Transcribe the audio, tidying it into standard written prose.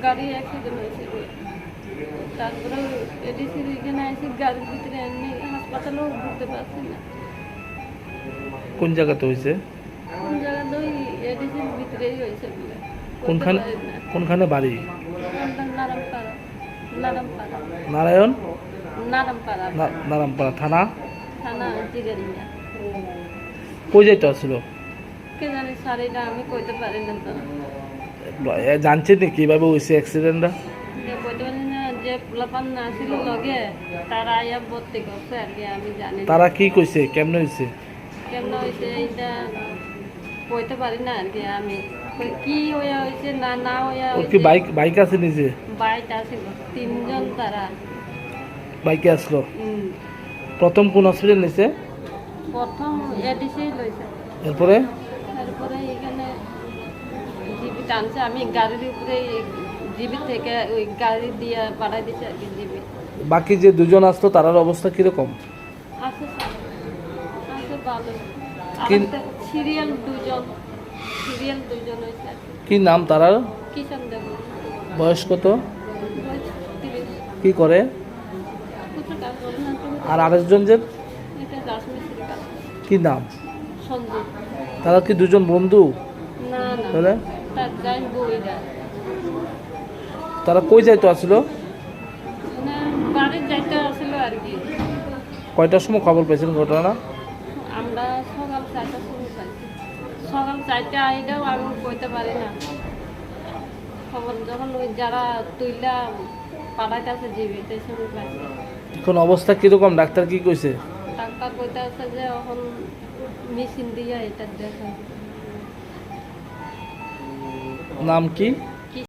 গাড়ি অ্যাক্সিডেন্ট হয়েছে। তারপরে এডিসির এখানে আইসি, গাড়ির ভিতরে এমনি হাসপাতালেও ঢুকতে পারছি না। কোন জায়গাতে হয়েছে? কোন জায়গাতে? ওই এডিসির ভিতরেই হয়েছে বলে। কোনখানে কোনখানে বাড়ি? নারামপাড়া। নারামপাড়া। নারায়ণ নারামপাড়া। নারামপাড়া থানা? থানা জিগারিয়া। কই যাইতে আসছিল? কে জানি স্যার, এটা আমি কইতে পারি না। তো জানছেন না কিভাবে হয়েছে অ্যাক্সিডেন্টটা? কইতে পারি না। যে পোলাপান না ছিল লগে, তারা আইয়া ভর্তি করছে আর কি, আমি জানি না। তারা কি কইছে কেমনে হয়েছে? কেমন হয়েছে এইটা কইতে পারি না আর কি আমি। কি হইয়া হয়েছে না না হইয়া ওর কি বাইক বাইক আছে নিজে? বাইক আছিল, তিনজন তারা বাইকে আসলো। হুম। প্রথম কোন হসপিটাল নিছে? প্রথম এডিসি লইছে, এরপরে তারপরে এখানে জিবি টানছে। আমি গাড়ির উপরে জিবি থেকে ওই গাড়ি দিয়ে পাঠাই দিছে আর কি জিবি। বাকি যে দুজন আসলো তার অবস্থা কিরকম? আছে স্যার, আছে ভালো। কি- সিরিয়াল দুজন হয়েছে। কি নাম তারার? কিষান দেব। বয়স কত? 30। কি করে? কিছু কাজ করে না তুমি? আর আরেকজন যে এটা রাজমিস্ত্রি কাজ। কি নাম? সঞ্জু। তারা কি দুজন বন্ধু? না না, তাহলে তার যাই বইরা তারা কই যাইতো আসলো? মানে বাড়ির যাইতে আসছিল আর কি। কয়টার সময় খবর পেয়েছেন ঘটনা? আমরা সকাল 4টার সময় পাইছি। সকাল 4টা আইলেও আমি কইতে পারি না। খবর যখন ওই যারা তুইলা পাড়াইতে আছে জিবি, সেই সময় পাইছি। এখন অবস্থা কিরকম? ডাক্তার কি কইছে? ডাক্তার কইতে আছে যে এখন মেশিন দিয়ে এটা দেখা। নাম কি?